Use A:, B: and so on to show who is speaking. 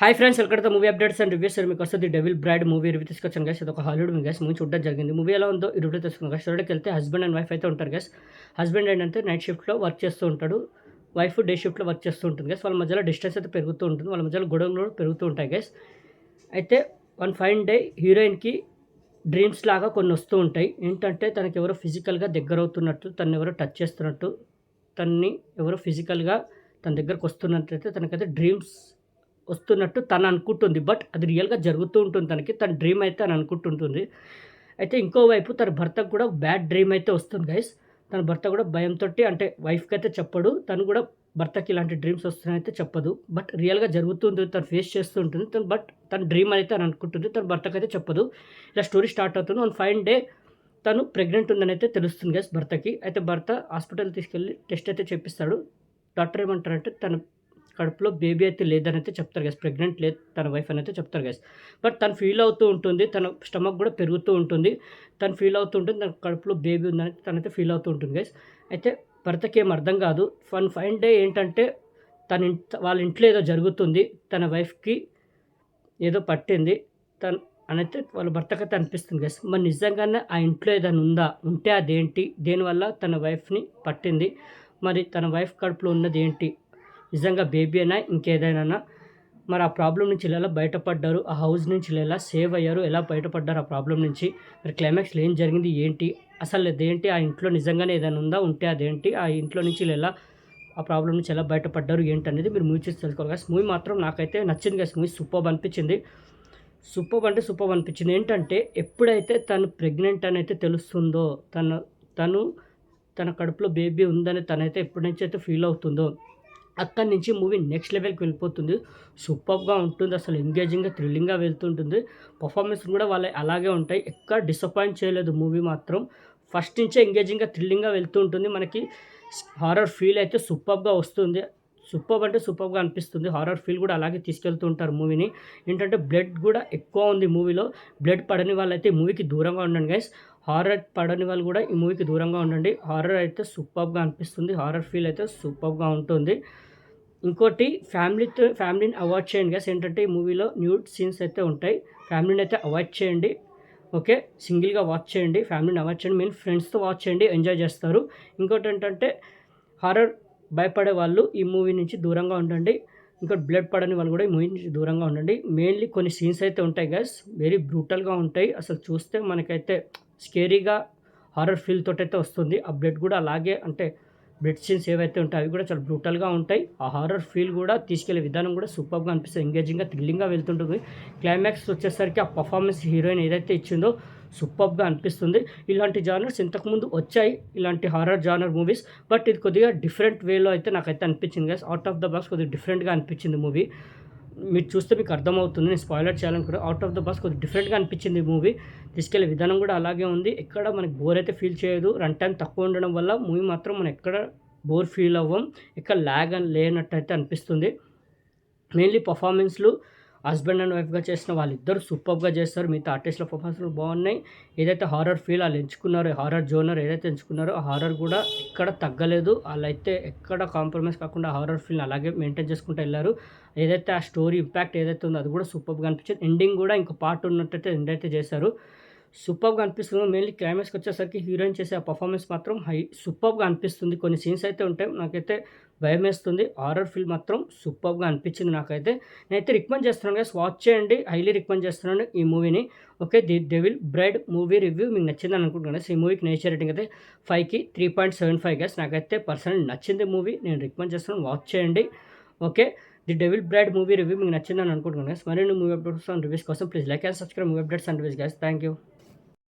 A: Hi friends, welcome to movie updates and reviews. మీకు వస్తుంది devil braid movie review తీసుకొచ్చాను guys. ఇది ఒక హాలీవుడ్ మూవీ గైస్. మూవీ చూడడం జరిగింది. మూవీ ఎలా ఉందో ఈ రివ్యూ తీసుకున్నాం గైస్. చూడడానికి వెళ్తే హస్బెండ్ అండ్ వైఫ్ అయితే ఉంటారు గైస్. హస్బెండ్ ఏంటంటే నైట్ షిఫ్ట్లో వర్క్ చేస్తూ ఉంటాడు, వైఫ్ డే షిఫ్ట్లో వర్క్ చేస్తూ ఉంటుంది గైస్. వాళ్ళ మధ్యలో డిస్టెన్స్ అయితే పెరుగుతూ ఉంటుంది, వాళ్ళ మధ్యలో గొడవలు కూడా పెరుగుతూ ఉంటాయి గైస్. అయితే వన్ ఫైన్ డే హీరోయిన్కి డ్రీమ్స్ లాగా కొన్ని వస్తూ ఉంటాయి. ఏంటంటే తనకి ఎవరో ఫిజికల్గా దగ్గర అవుతున్నట్టు, తను ఎవరో టచ్ చేస్తున్నట్టు, తన్ని ఎవరో ఫిజికల్గా తన దగ్గరకు వస్తున్నట్టయితే తనకైతే డ్రీమ్స్ వస్తున్నట్టు తను అనుకుంటుంది. బట్ అది రియల్గా జరుగుతూ ఉంటుంది తనకి. తన డ్రీమ్ అయితే అని అనుకుంటుంటుంది. అయితే ఇంకోవైపు తన భర్తకు కూడా బ్యాడ్ డ్రీమ్ అయితే వస్తుంది గైస్. తన భర్త కూడా భయంతో, అంటే వైఫ్కి అయితే చెప్పడు, తను కూడా భర్తకి ఇలాంటి డ్రీమ్స్ వస్తున్నాయైతే చెప్పదు. బట్ రియల్గా జరుగుతుంది, తను ఫేస్ చేస్తూ ఉంటుంది తను. బట్ తన డ్రీమ్ అయితే అని అనుకుంటుంది, తన భర్తకి అయితే చెప్పదు. ఇలా స్టోరీ స్టార్ట్ అవుతుంది. వన్ ఫైన్ డే తను ప్రెగ్నెంట్ ఉందని అయితే తెలుస్తుంది గైస్ భర్తకి. అయితే భర్త హాస్పిటల్ తీసుకెళ్ళి టెస్ట్ అయితే చేపిస్తాడు. డాక్టర్ ఏమంటారంటే తన కడుపులో బేబీ అయితే లేదని అయితే చెప్తారు గైస్. ప్రెగ్నెంట్ లేదు తన వైఫ్ అని అయితే చెప్తారు గైస్. బట్ తను ఫీల్ అవుతూ ఉంటుంది, తన స్టమక్ కూడా పెరుగుతూ ఉంటుంది, తను ఫీల్ అవుతూ ఉంటుంది తన కడుపులో బేబీ ఉందని తనైతే ఫీల్ అవుతూ ఉంటుంది గైస్. అయితే భర్తకి ఏం అర్థం కాదు. ఫైన్ డే ఏంటంటే వాళ్ళ ఇంట్లో ఏదో జరుగుతుంది, తన వైఫ్కి ఏదో పట్టింది తను అనైతే వాళ్ళ భర్తకైతే అనిపిస్తుంది గైస్. మరి నిజంగానే ఆ ఇంట్లో ఏదైనా ఉందా, ఉంటే అదేంటి, దేనివల్ల తన వైఫ్ని పట్టింది, మరి తన వైఫ్ కడుపులో ఉన్నది ఏంటి, నిజంగా బేబీ అయినా ఇంకేదైనా, మరి ఆ ప్రాబ్లం నుంచి ఎలా బయటపడ్డారు, ఆ హౌస్ నుంచి ఎలా సేవ్ అయ్యారు, ఎలా బయటపడ్డారు ఆ ప్రాబ్లం నుంచి, మరి క్లైమాక్స్లో ఏం జరిగింది ఏంటి, అసలు అదేంటి, ఆ ఇంట్లో నిజంగానే ఏదైనా ఉందా, ఉంటే అదేంటి, ఆ ఇంట్లో నుంచి ఎలా ఆ ప్రాబ్లం నుంచి ఎలా బయటపడ్డారు ఏంటి అనేది మీరు మూవీ చూసి తెలుసుకోవాలి గైస్. మూవీ మాత్రం నాకైతే నచ్చింది గైస్. మూవీ సూపర్బ్ అనిపించింది. సూపర్బ్ అనిపించింది. ఏంటంటే ఎప్పుడైతే తను ప్రెగ్నెంట్ అని అయితే తెలుస్తుందో, తను తన కడుపులో బేబీ ఉందని తనైతే ఎప్పటి నుంచి అయితే ఫీల్ అవుతుందో, అక్కడి నుంచి మూవీ నెక్స్ట్ లెవెల్కి వెళ్ళిపోతుంది. సూపర్గా ఉంటుంది, అసలు ఎంగేజింగ్గా థ్రిల్లింగ్గా వెళ్తుంటుంది. పర్ఫార్మెన్స్ కూడా వాళ్ళ అలాగే ఉంటాయి, ఎక్కడ డిసప్పాయింట్ చేయలేదు మూవీ మాత్రం. ఫస్ట్ నుంచే ఎంగేజింగ్గా థ్రిల్లింగ్గా వెళ్తూ ఉంటుంది. మనకి హారర్ ఫీల్ అయితే సూపర్గా వస్తుంది. సూపర్గా అనిపిస్తుంది. హారర్ ఫీల్ కూడా అలాగే తీసుకెళ్తూ ఉంటారు మూవీని. ఏంటంటే బ్లడ్ కూడా ఎక్కువ ఉంది మూవీలో. బ్లడ్ పడని వాళ్ళైతే ఈ మూవీకి దూరంగా ఉండండి గైస్. హారర్ పడని వాళ్ళు కూడా ఈ మూవీకి దూరంగా ఉండండి. హారర్ అయితే సూపర్గా అనిపిస్తుంది, హారర్ ఫీల్ అయితే సూపర్గా ఉంటుంది. ఇంకోటి ఫ్యామిలీని అవాయిడ్ చేయండి గైస్. ఏంటంటే ఈ మూవీలో న్యూడ్ సీన్స్ అయితే ఉంటాయి, ఫ్యామిలీని అయితే అవాయిడ్ చేయండి. ఓకే, సింగిల్గా వాచ్ చేయండి, ఫ్యామిలీని అవాయిడ్ చేయండి, మెయిన్ ఫ్రెండ్స్తో వాచ్ చేయండి, ఎంజాయ్ చేస్తారు. ఇంకోటి ఏంటంటే హారర్ భయపడే వాళ్ళు ఈ మూవీ నుంచి దూరంగా ఉండండి. ఇంకా బ్లడ్ పడని వాళ్ళు కూడా ఈ మూవీ నుంచి దూరంగా ఉండండి. మెయిన్లీ కొన్ని సీన్స్ అయితే ఉంటాయి గైస్, వెరీ బ్రూటల్గా ఉంటాయి. అసలు చూస్తే మనకైతే స్కేరీగా హారర్ ఫీల్ తోటైతే వస్తుంది. ఆ బ్లడ్ కూడా అలాగే, అంటే బ్లడ్ సీన్స్ ఏవైతే ఉంటాయో అవి కూడా చాలా బ్రూటల్గా ఉంటాయి. ఆ హారర్ ఫీల్ కూడా తీసుకెళ్లే విధానం కూడా సూపర్గా అనిపిస్తుంది, ఎంగేజింగ్గా థ్రిల్లింగ్గా వెళ్తుంటుంది. క్లైమాక్స్ వచ్చేసరికి ఆ పర్ఫార్మెన్స్ హీరోయిన్ ఏదైతే ఇచ్చిందో సూపర్గా అనిపిస్తుంది. ఇలాంటి జానర్స్ ఇంతకుముందు వచ్చాయి, ఇలాంటి హారర్ జానర్ మూవీస్. బట్ ఇది కొద్దిగా డిఫరెంట్ వేలో అయితే నాకైతే అనిపించింది guys. Out of the box కొద్దిగా డిఫరెంట్గా అనిపించింది మూవీ. మీరు చూస్తే మీకు అర్థమవుతుంది, నేను స్పాయిలర్ చేయాలనుకుంటే అవుట్ ఆఫ్ ద బాక్స్ కొద్దిగా డిఫరెంట్గా అనిపించింది మూవీ. తీసుకెళ్లే విధానం కూడా అలాగే ఉంది. ఎక్కడ మనకి బోర్ అయితే ఫీల్ చేయదు. రన్ టైం తక్కువ ఉండడం వల్ల మూవీ మాత్రం మనం ఎక్కడ బోర్ ఫీల్ అవ్వం, ఎక్కడ ల్యాగ్ అని లేనట్టయితే అనిపిస్తుంది. మెయిన్లీ పర్ఫార్మెన్స్లు హస్బెండ్ అండ్ వైఫ్గా చేసిన వాళ్ళిద్దరు సూపర్గా చేస్తారు. మిగతా ఆర్టిస్టుల పర్ఫార్మెన్స్లు బాగున్నాయి. ఏదైతే హారర్ ఫీల్ వాళ్ళు ఎంచుకున్నారో, హారర్ జోనర్ ఏదైతే ఎంచుకున్నారో ఆ హారర్ కూడా ఎక్కడ తగ్గలేదు. వాళ్ళైతే ఎక్కడ కాంప్రమైజ్ కాకుండా హారర్ ఫీల్ని అలాగే మెయింటైన్ చేసుకుంటూ వెళ్ళారు. ఏదైతే ఆ స్టోరీ ఇంపాక్ట్ ఏదైతే ఉందో అది కూడా సూపర్గా అనిపించింది. ఎండింగ్ కూడా ఇంకో పార్ట్ ఉన్నట్టయితే ఎండ్ అయితే చేశారు. సూపర్గా అనిపిస్తుంది. మెయిన్లీ క్లైమాక్స్కి వచ్చేసరికి హీరోయిన్ చేసే ఆ పర్ఫార్మెన్స్ మాత్రం సూపర్గా అనిపిస్తుంది. కొన్ని సీన్స్ అయితే ఉంటాయి, నాకైతే భయం వేస్తుంది. హారర్ ఫీల్ మాత్రం సూపర్గా అనిపించింది నాకైతే. నేనైతే రికమెండ్ చేస్తున్నాను గైస్, వాచ్ చేయండి, హైలీ రికమెండ్ చేస్తున్నాను ఈ మూవీని. Okay, the devil braid movie review మీకు నచ్చిందని అనుకుంటున్నాను. ఈ మూవీకి నేచర్ రేటింగ్ అయితే 5కి 3.75 గైస్. నాకైతే పర్సనల్ నచ్చింది మూవీ, నేను రికమెండ్ చేస్తున్నాను, వాచ్ చేయండి. Okay, the devil braid movie review మీకు నచ్చిందని అనుకుంటున్నాను గైస్. మరిన్ని మూవీ అప్డేట్స్ అండ్ రివ్యూస్ కోసం please like and subscribe movie updates and reviews guys. Thank you.